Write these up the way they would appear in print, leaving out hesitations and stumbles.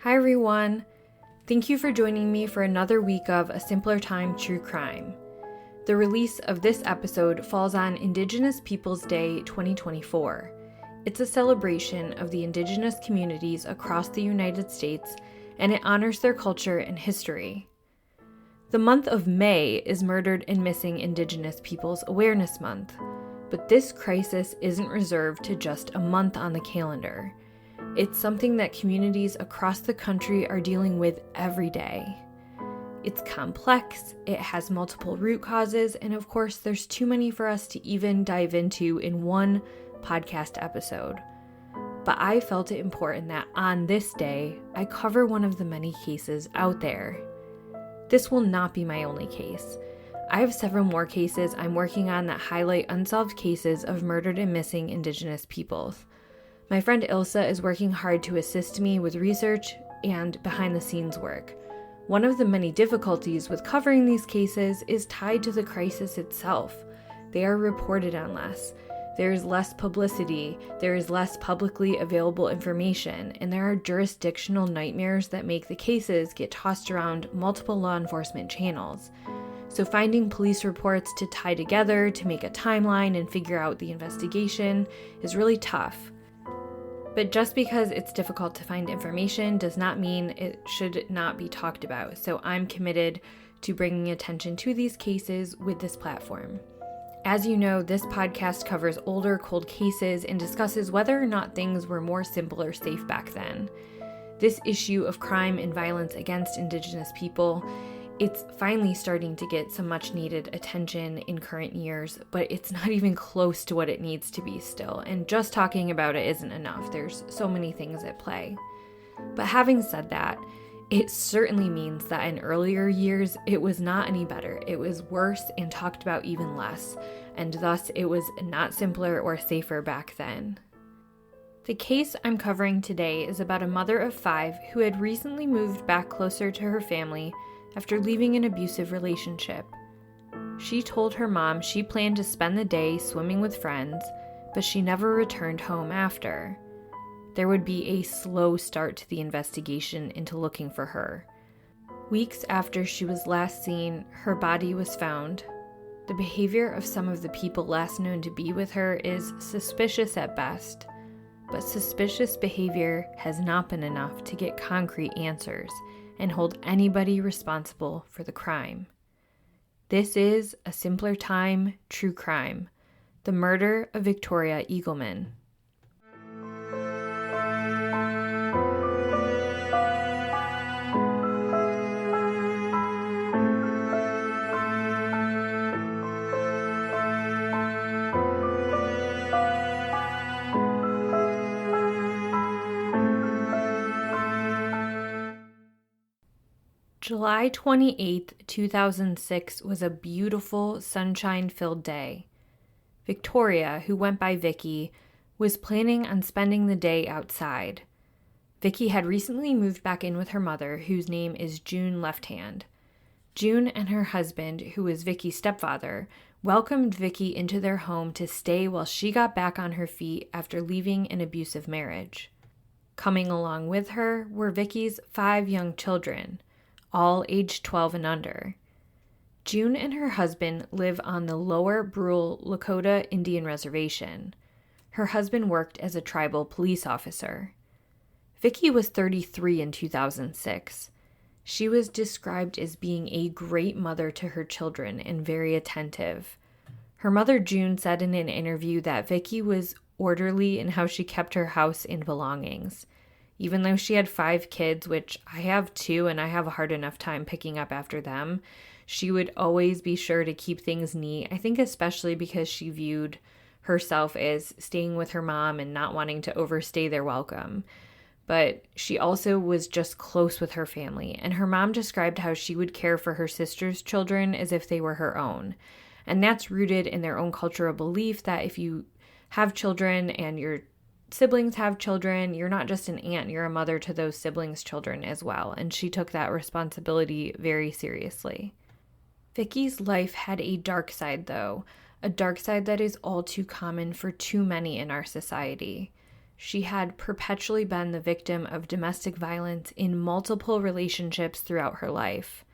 Hi everyone! Thank you for joining me for another week of A Simpler Time True Crime. The release of this episode falls on Indigenous Peoples Day 2024. It's a celebration of the Indigenous communities across the United States, and it honors their culture and history. The month of May is Murdered and Missing Indigenous Peoples Awareness Month, but this crisis isn't reserved to just a month on the calendar. It's something that communities across the country are dealing with every day. It's complex, it has multiple root causes, and of course, there's too many for us to even dive into in one podcast episode. But I felt it important that on this day, I cover one of the many cases out there. This will not be my only case. I have several more cases I'm working on that highlight unsolved cases of murdered and missing Indigenous peoples. My friend Ilsa is working hard to assist me with research and behind-the-scenes work. One of the many difficulties with covering these cases is tied to the crisis itself. They are reported on less. There is less publicity, there is less publicly available information, and there are jurisdictional nightmares that make the cases get tossed around multiple law enforcement channels. So finding police reports to tie together to make a timeline and figure out the investigation is really tough. But just because it's difficult to find information does not mean it should not be talked about. So I'm committed to bringing attention to these cases with this platform. As you know, this podcast covers older cold cases and discusses whether or not things were more simple or safe back then. This issue of crime and violence against Indigenous people, it's finally starting to get some much needed attention in current years, but it's not even close to what it needs to be still, and just talking about it isn't enough. There's so many things at play. But having said that, it certainly means that in earlier years, it was not any better. It was worse and talked about even less, and thus it was not simpler or safer back then. The case I'm covering today is about a mother of 5 who had recently moved back closer to her family after leaving an abusive relationship. She told her mom she planned to spend the day swimming with friends, but she never returned home after. There would be a slow start to the investigation into looking for her. Weeks after she was last seen, her body was found. The behavior of some of the people last known to be with her is suspicious at best, but suspicious behavior has not been enough to get concrete answers and hold anybody responsible for the crime. This is A Simpler Time True Crime, the murder of Victoria Eagleman. July 28th, 2006 was a beautiful, sunshine-filled day. Victoria, who went by Vicky, was planning on spending the day outside. Vicky had recently moved back in with her mother, whose name is June Lefthand. June and her husband, who was Vicky's stepfather, welcomed Vicky into their home to stay while she got back on her feet after leaving an abusive marriage. Coming along with her were Vicky's 5 young children, all aged 12 and under. June and her husband live on the Lower Brule Lakota Indian Reservation. Her husband worked as a tribal police officer. Vicky was 33 in 2006. She was described as being a great mother to her children and very attentive. Her mother June said in an interview that Vicky was orderly in how she kept her house and belongings. Even though she had 5 kids, which I have 2 and I have a hard enough time picking up after them, she would always be sure to keep things neat. I think especially because she viewed herself as staying with her mom and not wanting to overstay their welcome. But she also was just close with her family, and her mom described how she would care for her sister's children as if they were her own. And that's rooted in their own cultural belief that if you have children and your siblings have children, you're not just an aunt, you're a mother to those siblings' children as well, and she took that responsibility very seriously. Vicky's life had a dark side, though, a dark side that is all too common for too many in our society. She had perpetually been the victim of domestic violence in multiple relationships throughout her life.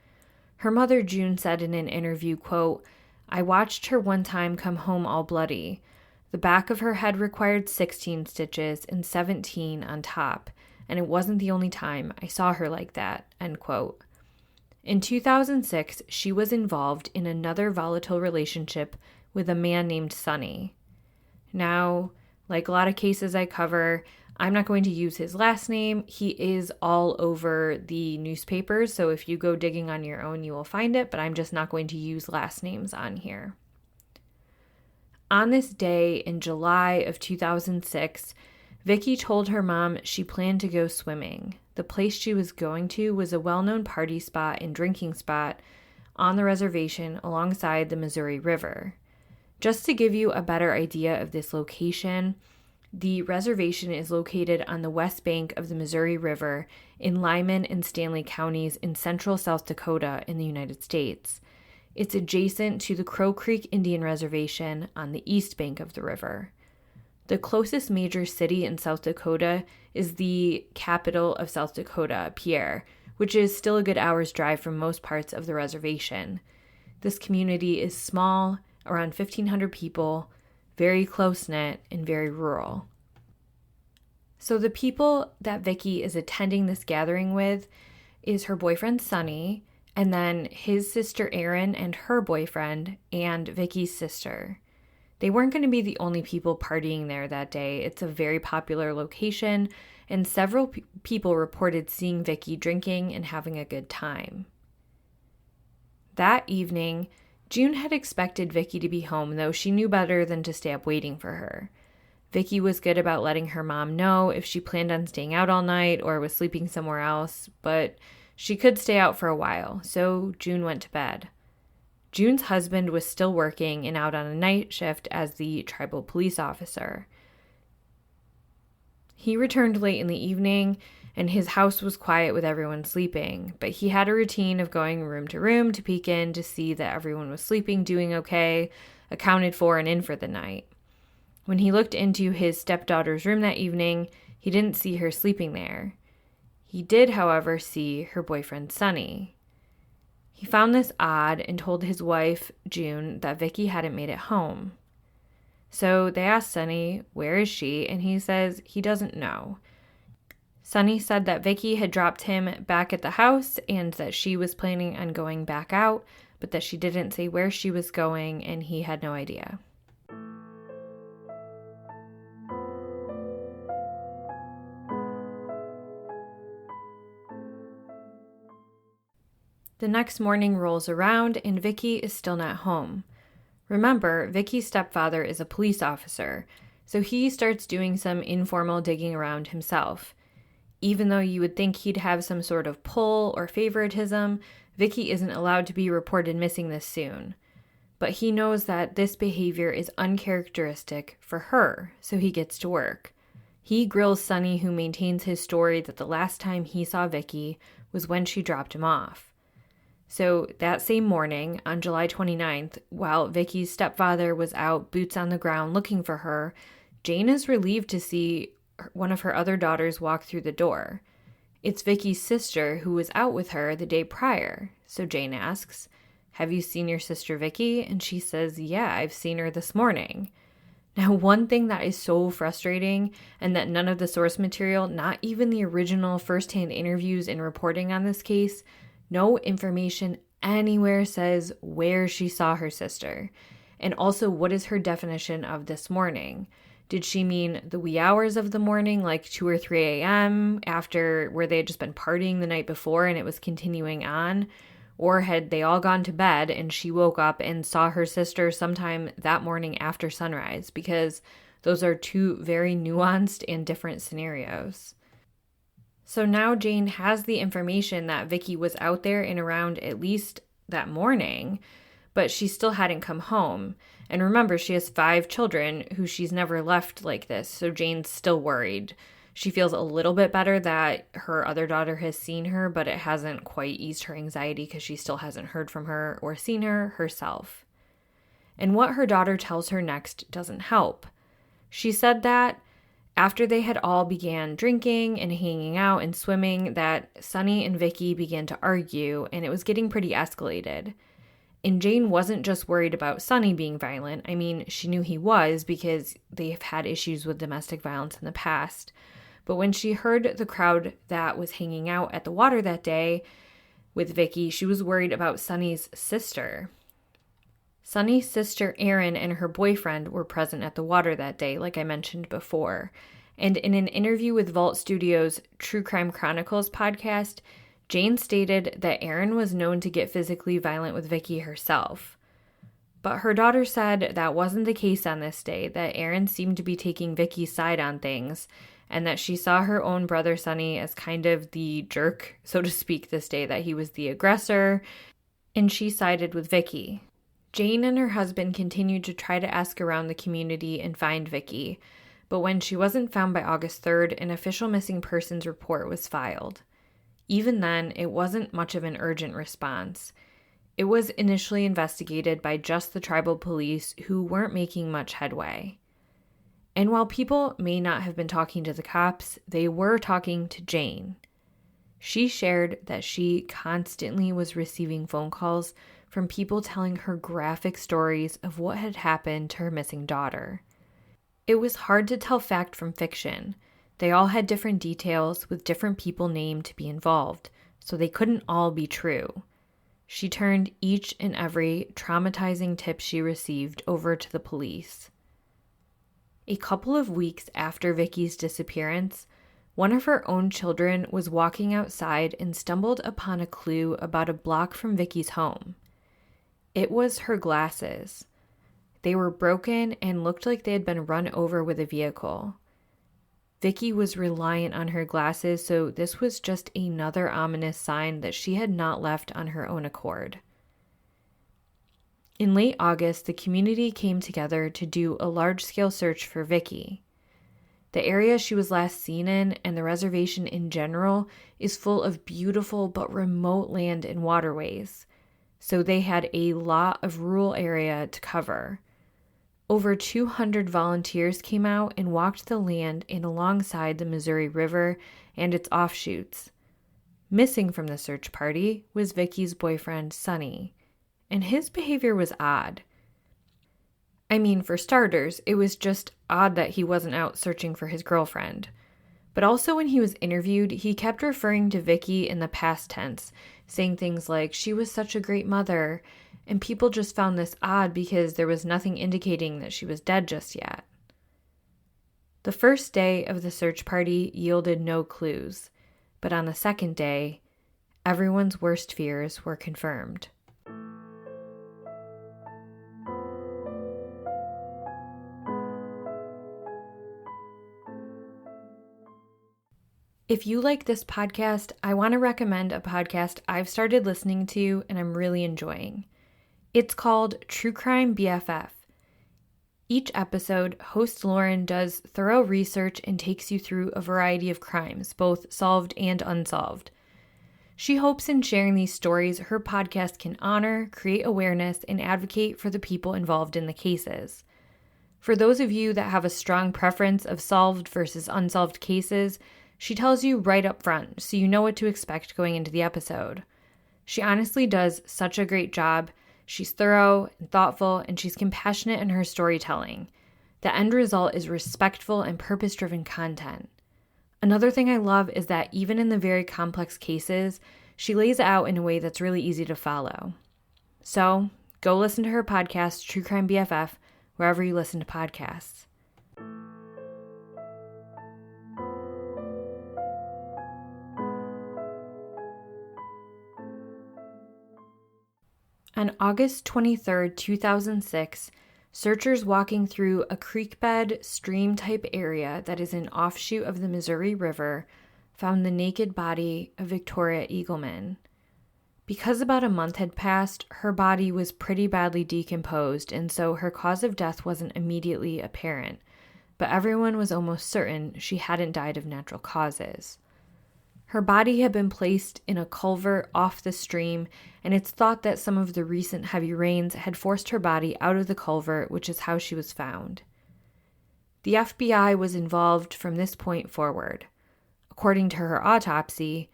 Her mother, June, said in an interview, quote, "I watched her one time come home all bloody. The back of her head required 16 stitches and 17 on top, and it wasn't the only time I saw her like that," end quote. In 2006, she was involved in another volatile relationship with a man named Sonny. Now, like a lot of cases I cover, I'm not going to use his last name. He is all over the newspapers, so if you go digging on your own, you will find it, but I'm just not going to use last names on here. On this day in July of 2006, Vicky told her mom she planned to go swimming. The place she was going to was a well-known party spot and drinking spot on the reservation alongside the Missouri River. Just to give you a better idea of this location, the reservation is located on the west bank of the Missouri River in Lyman and Stanley counties in central South Dakota in the United States. It's adjacent to the Crow Creek Indian Reservation on the east bank of the river. The closest major city in South Dakota is the capital of South Dakota, Pierre, which is still a good hour's drive from most parts of the reservation. This community is small, around 1,500 people, very close-knit, and very rural. So the people that Vicky is attending this gathering with is her boyfriend, Sonny, and then his sister, Erin, and her boyfriend, and Vicky's sister. They weren't going to be the only people partying there that day. It's a very popular location, and several people reported seeing Vicky drinking and having a good time. That evening, June had expected Vicky to be home, though she knew better than to stay up waiting for her. Vicky was good about letting her mom know if she planned on staying out all night or was sleeping somewhere else, but she could stay out for a while, so June went to bed. June's husband was still working and out on a night shift as the tribal police officer. He returned late in the evening, and his house was quiet with everyone sleeping, but he had a routine of going room to room to peek in to see that everyone was sleeping, doing okay, accounted for, and in for the night. When he looked into his stepdaughter's room that evening, he didn't see her sleeping there. He did, however, see her boyfriend, Sonny. He found this odd and told his wife, June, that Vicky hadn't made it home. So they asked Sonny, where is she? And he says he doesn't know. Sonny said that Vicky had dropped him back at the house and that she was planning on going back out, but that she didn't say where she was going and he had no idea. The next morning rolls around and Vicky is still not home. Remember, Vicky's stepfather is a police officer, so he starts doing some informal digging around himself. Even though you would think he'd have some sort of pull or favoritism, Vicky isn't allowed to be reported missing this soon. But he knows that this behavior is uncharacteristic for her, so he gets to work. He grills Sonny, who maintains his story that the last time he saw Vicky was when she dropped him off. So that same morning, on July 29th, while Vicky's stepfather was out boots on the ground looking for her, Jane is relieved to see one of her other daughters walk through the door. It's Vicky's sister who was out with her the day prior. So Jane asks, "Have you seen your sister Vicky?" And she says, "Yeah, I've seen her this morning." Now, one thing that is so frustrating, and that none of the source material, not even the original first-hand interviews and reporting on this case, no information anywhere says where she saw her sister. And also, what is her definition of this morning? Did she mean the wee hours of the morning, like 2 or 3 a.m., after where they had just been partying the night before and it was continuing on? Or had they all gone to bed and she woke up and saw her sister sometime that morning after sunrise? Because those are two very nuanced and different scenarios. So now Jane has the information that Vicky was out there and around at least that morning, but she still hadn't come home. And remember, she has 5 children who she's never left like this, so Jane's still worried. She feels a little bit better that her other daughter has seen her, but it hasn't quite eased her anxiety because she still hasn't heard from her or seen her herself. And what her daughter tells her next doesn't help. She said that After they had all began drinking and hanging out and swimming, that Sunny and Vicky began to argue, and it was getting pretty escalated. And Jane wasn't just worried about Sunny being violent. I mean, she knew he was because they've had issues with domestic violence in the past. But when she heard the crowd that was hanging out at the water that day with Vicky, she was worried about Sunny's sister. Sunny's sister Erin and her boyfriend were present at the water that day, like I mentioned before. And in an interview with Vault Studios' True Crime Chronicles podcast, Jane stated that Erin was known to get physically violent with Vicky herself. But her daughter said that wasn't the case on this day, that Erin seemed to be taking Vicky's side on things, and that she saw her own brother Sunny as kind of the jerk, so to speak, this day, that he was the aggressor, and she sided with Vicky. Jane and her husband continued to try to ask around the community and find Vicky, but when she wasn't found by August 3rd, an official missing persons report was filed. Even then, it wasn't much of an urgent response. It was initially investigated by just the tribal police, who weren't making much headway. And while people may not have been talking to the cops, they were talking to Jane. She shared that she constantly was receiving phone calls from people telling her graphic stories of what had happened to her missing daughter. It was hard to tell fact from fiction. They all had different details with different people named to be involved, so they couldn't all be true. She turned each and every traumatizing tip she received over to the police. A couple of weeks after Vicky's disappearance, one of her own children was walking outside and stumbled upon a clue about a block from Vicky's home. It was her glasses. They were broken and looked like they had been run over with a vehicle. Vicky was reliant on her glasses, so this was just another ominous sign that she had not left on her own accord. In late August, the community came together to do a large-scale search for Vicky. The area she was last seen in, and the reservation in general, is full of beautiful but remote land and waterways, so they had a lot of rural area to cover. Over 200 volunteers came out and walked the land and alongside the Missouri River and its offshoots. Missing from the search party was Vicky's boyfriend, Sunny, and his behavior was odd. I mean, for starters, it was just odd that he wasn't out searching for his girlfriend. But also when he was interviewed, he kept referring to Vicky in the past tense, saying things like, "She was such a great mother," and people just found this odd because there was nothing indicating that she was dead just yet. The first day of the search party yielded no clues, but on the second day, everyone's worst fears were confirmed. If you like this podcast, I want to recommend a podcast I've started listening to and I'm really enjoying. It's called True Crime BFF. Each episode, host Lauren does thorough research and takes you through a variety of crimes, both solved and unsolved. She hopes in sharing these stories, her podcast can honor, create awareness, and advocate for the people involved in the cases. For those of you that have a strong preference of solved versus unsolved cases, she tells you right up front, so you know what to expect going into the episode. She honestly does such a great job. She's thorough and thoughtful, and she's compassionate in her storytelling. The end result is respectful and purpose-driven content. Another thing I love is that even in the very complex cases, she lays it out in a way that's really easy to follow. So, go listen to her podcast, True Crime BFF, wherever you listen to podcasts. On August 23, 2006, searchers walking through a creekbed, stream-type area that is an offshoot of the Missouri River found the naked body of Victoria Eagleman. Because about a month had passed, her body was pretty badly decomposed, and so her cause of death wasn't immediately apparent, but everyone was almost certain she hadn't died of natural causes. Her body had been placed in a culvert off the stream, and it's thought that some of the recent heavy rains had forced her body out of the culvert, which is how she was found. The FBI was involved from this point forward. According to her autopsy,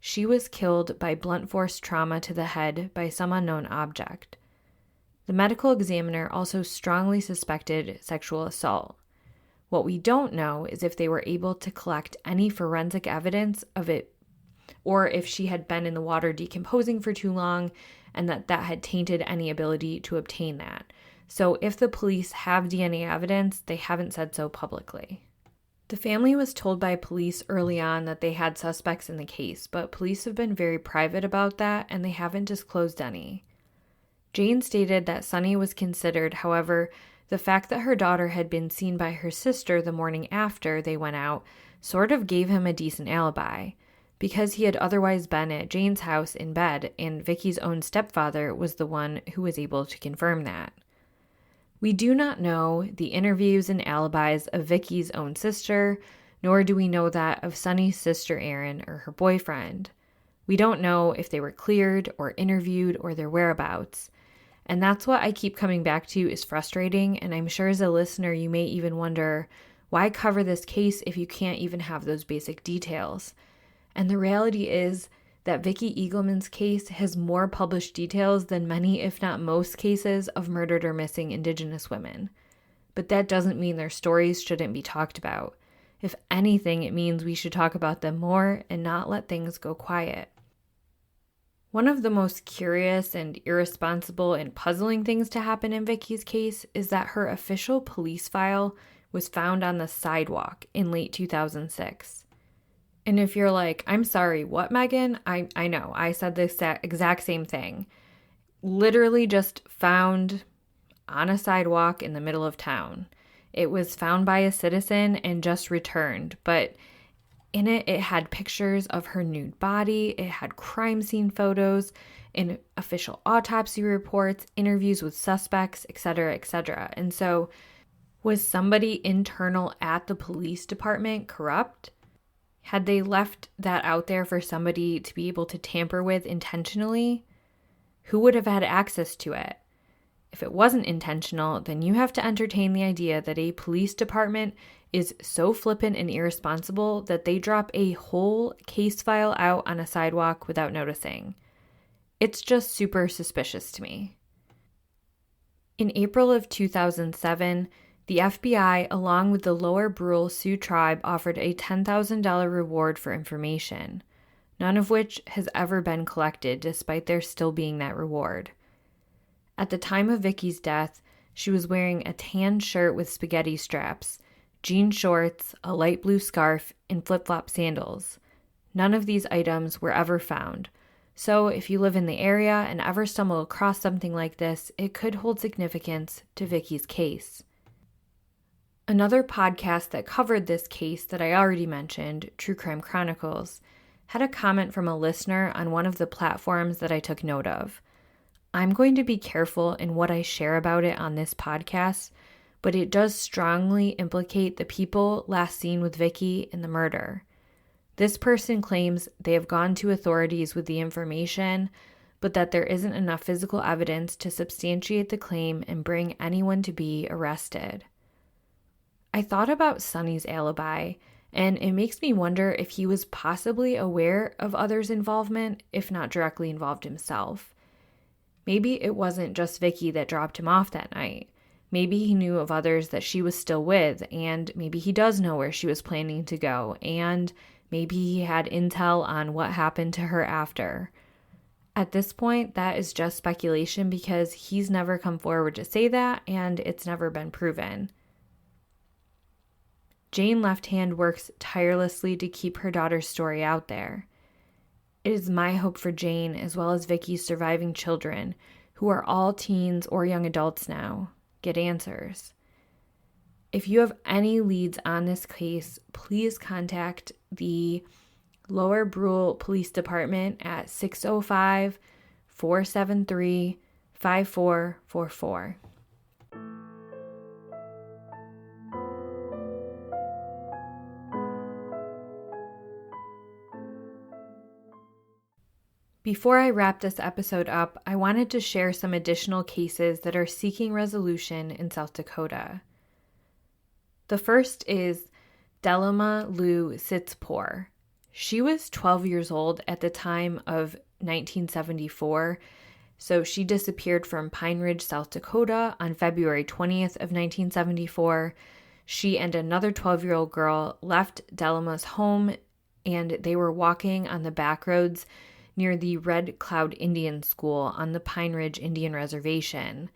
she was killed by blunt force trauma to the head by some unknown object. The medical examiner also strongly suspected sexual assault. What we don't know is if they were able to collect any forensic evidence of it, or if she had been in the water decomposing for too long and that had tainted any ability to obtain that. So if the police have DNA evidence, they haven't said so publicly. The family was told by police early on that they had suspects in the case, but police have been very private about that and they haven't disclosed any. Jane stated that Sonny was considered, however, the fact that her daughter had been seen by her sister the morning after they went out sort of gave him a decent alibi, because he had otherwise been at Jane's house in bed and Vicky's own stepfather was the one who was able to confirm that. We do not know the interviews and alibis of Vicky's own sister, nor do we know that of Sonny's sister Erin or her boyfriend. We don't know if they were cleared or interviewed or their whereabouts. And that's what I keep coming back to is frustrating, and I'm sure as a listener you may even wonder, why cover this case if you can't even have those basic details? And the reality is that Vicky Eagleman's case has more published details than many, if not most, cases of murdered or missing Indigenous women. But that doesn't mean their stories shouldn't be talked about. If anything, it means we should talk about them more and not let things go quiet. One of the most curious and irresponsible and puzzling things to happen in Vicky's case is that her official police file was found on the sidewalk in late 2006. And if you're like, I'm sorry, what, Megan? I know, I said the exact same thing. Literally just found on a sidewalk in the middle of town. It was found by a citizen and just returned, but in it had pictures of her nude body, it had crime scene photos, and official autopsy reports, interviews with suspects, etc., etc. And so, was somebody internal at the police department corrupt? Had they left that out there for somebody to be able to tamper with intentionally? Who would have had access to it? If it wasn't intentional, then you have to entertain the idea that a police department is so flippant and irresponsible that they drop a whole case file out on a sidewalk without noticing. It's just super suspicious to me. In April of 2007, the FBI, along with the Lower Brule Sioux Tribe, offered a $10,000 reward for information, none of which has ever been collected despite there still being that reward. At the time of Vicky's death, she was wearing a tan shirt with spaghetti straps, jean shorts, a light blue scarf, and flip-flop sandals. None of these items were ever found. So if you live in the area and ever stumble across something like this, it could hold significance to Vicky's case. Another podcast that covered this case that I already mentioned, True Crime Chronicles, had a comment from a listener on one of the platforms that I took note of. I'm going to be careful in what I share about it on this podcast, but it does strongly implicate the people last seen with Vicky in the murder. This person claims they have gone to authorities with the information, but that there isn't enough physical evidence to substantiate the claim and bring anyone to be arrested. I thought about Sonny's alibi, and it makes me wonder if he was possibly aware of others' involvement, if not directly involved himself. Maybe it wasn't just Vicky that dropped him off that night. Maybe he knew of others that she was still with, and maybe he does know where she was planning to go, and maybe he had intel on what happened to her after. At this point, that is just speculation because he's never come forward to say that, and it's never been proven. Jane Left Hand works tirelessly to keep her daughter's story out there. It is my hope for Jane, as well as Vicky's surviving children, who are all teens or young adults now, get answers. If you have any leads on this case, please contact the Lower Brule Police Department at 605-473-5444. Before I wrap this episode up, I wanted to share some additional cases that are seeking resolution in South Dakota. The first is Delima Lou Sitzpour. She was 12 years old at the time of 1974, so she disappeared from Pine Ridge, South Dakota on February 20th of 1974. She and another 12-year-old girl left Delima's home, and they were walking on the back roads near the Red Cloud Indian School on the Pine Ridge Indian Reservation.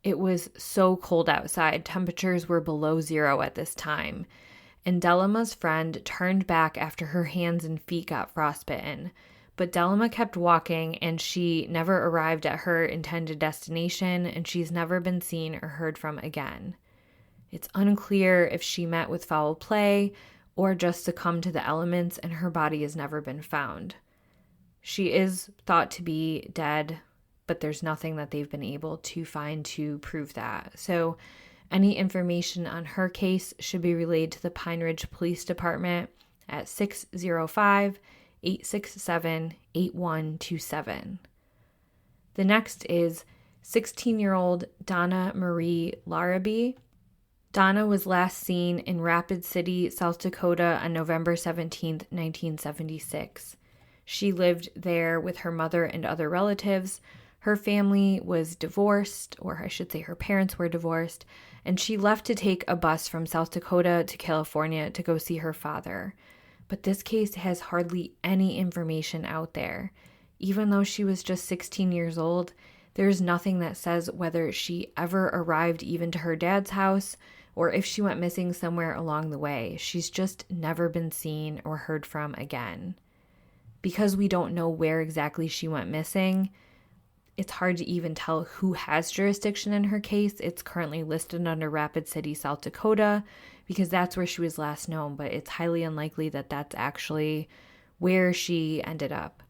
It was so cold outside. Temperatures were below zero at this time. And Delima's friend turned back after her hands and feet got frostbitten. But Delima kept walking, and she never arrived at her intended destination, and she's never been seen or heard from again. It's unclear if she met with foul play or just succumbed to the elements, and her body has never been found. She is thought to be dead, but there's nothing that they've been able to find to prove that. So any information on her case should be relayed to the Pine Ridge Police Department at 605-867-8127. The next is 16-year-old Donna Marie Larrabee. Donna was last seen in Rapid City, South Dakota on November 17, 1976. She lived there with her mother and other relatives. Her family was divorced, or I should say her parents were divorced, and she left to take a bus from South Dakota to California to go see her father. But this case has hardly any information out there. Even though she was just 16 years old, there's nothing that says whether she ever arrived even to her dad's house or if she went missing somewhere along the way. She's just never been seen or heard from again. Because we don't know where exactly she went missing, it's hard to even tell who has jurisdiction in her case. It's currently listed under Rapid City, South Dakota, because that's where she was last known, but it's highly unlikely that that's actually where she ended up.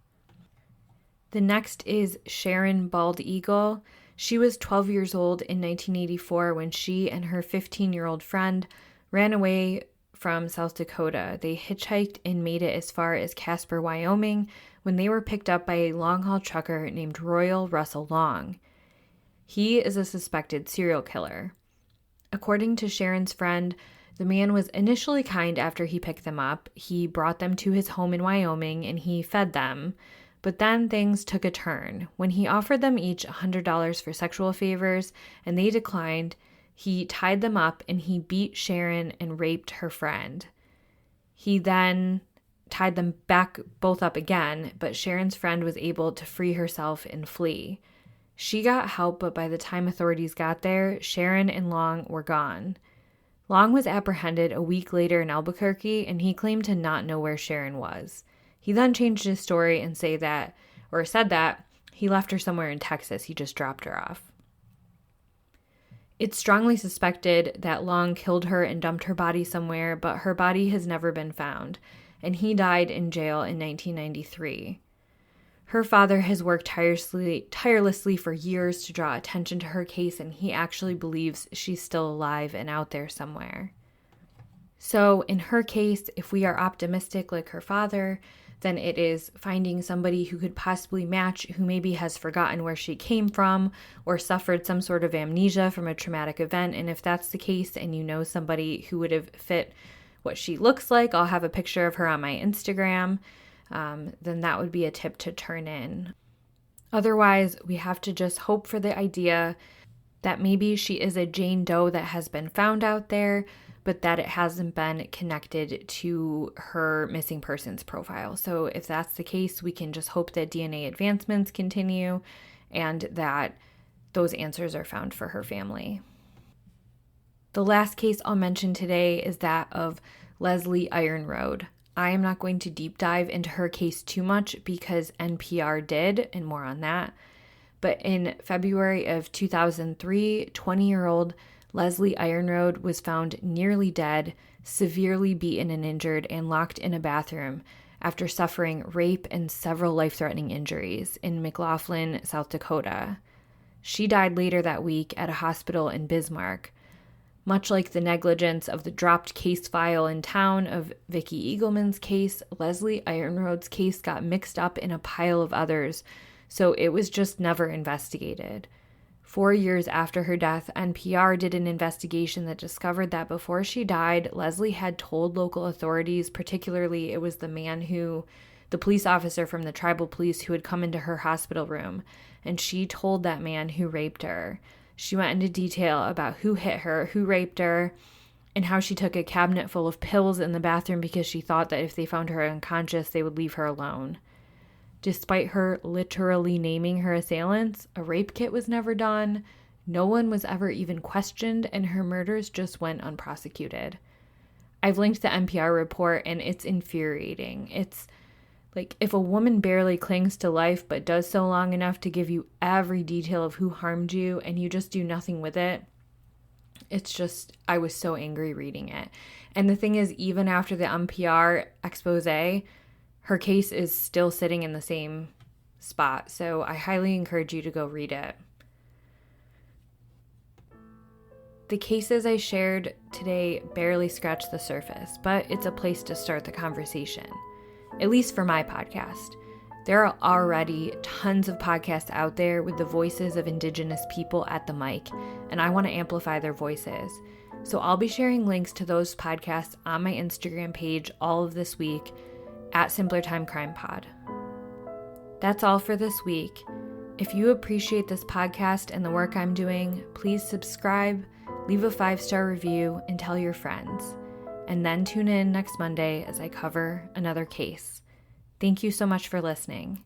The next is Sharon Bald Eagle. She was 12 years old in 1984 when she and her 15-year-old friend ran away from South Dakota. They hitchhiked and made it as far as Casper, Wyoming, when they were picked up by a long-haul trucker named Royal Russell Long. He is a suspected serial killer. According to Sharon's friend, the man was initially kind after he picked them up. He brought them to his home in Wyoming and he fed them. But then things took a turn. When he offered them each $100 for sexual favors and they declined, he tied them up and he beat Sharon and raped her friend. He then tied them back both up again, but Sharon's friend was able to free herself and flee. She got help, but by the time authorities got there, Sharon and Long were gone. Long was apprehended a week later in Albuquerque, and he claimed to not know where Sharon was. He then changed his story and said that he left her somewhere in Texas. He just dropped her off. It's strongly suspected that Long killed her and dumped her body somewhere, but her body has never been found, and he died in jail in 1993. Her father has worked tirelessly for years to draw attention to her case, and he actually believes she's still alive and out there somewhere. So in her case, if we are optimistic like her father, then it is finding somebody who could possibly match, who maybe has forgotten where she came from or suffered some sort of amnesia from a traumatic event. And if that's the case and you know somebody who would have fit what she looks like, I'll have a picture of her on my Instagram, then that would be a tip to turn in. Otherwise, we have to just hope for the idea that maybe she is a Jane Doe that has been found out there, but that it hasn't been connected to her missing persons profile. So if that's the case, we can just hope that DNA advancements continue and that those answers are found for her family. The last case I'll mention today is that of Leslie Ironroad. I am not going to deep dive into her case too much because NPR did, and more on that. But in February of 2003, 20-year-old Leslie Ironroad was found nearly dead, severely beaten and injured, and locked in a bathroom after suffering rape and several life-threatening injuries in McLaughlin, South Dakota. She died later that week at a hospital in Bismarck. Much like the negligence of the dropped case file in town of Vicki Eagleman's case, Leslie Ironroad's case got mixed up in a pile of others, so it was just never investigated. 4 years after her death, NPR did an investigation that discovered that before she died, Leslie had told local authorities, particularly it was the police officer from the tribal police who had come into her hospital room, and she told that man who raped her. She went into detail about who hit her, who raped her, and how she took a cabinet full of pills in the bathroom because she thought that if they found her unconscious, they would leave her alone. Despite her literally naming her assailants, a rape kit was never done, no one was ever even questioned, and her murders just went unprosecuted. I've linked the NPR report, and it's infuriating. It's like, if a woman barely clings to life but does so long enough to give you every detail of who harmed you and you just do nothing with it, it's just, I was so angry reading it. And the thing is, even after the NPR expose, her case is still sitting in the same spot. So I highly encourage you to go read it. The cases I shared today barely scratch the surface, but it's a place to start the conversation, at least for my podcast. There are already tons of podcasts out there with the voices of Indigenous people at the mic, and I want to amplify their voices. So I'll be sharing links to those podcasts on my Instagram page all of this week at Simpler Time Crime Pod. That's all for this week. If you appreciate this podcast and the work I'm doing, please subscribe, leave a 5-star review, and tell your friends. And then tune in next Monday as I cover another case. Thank you so much for listening.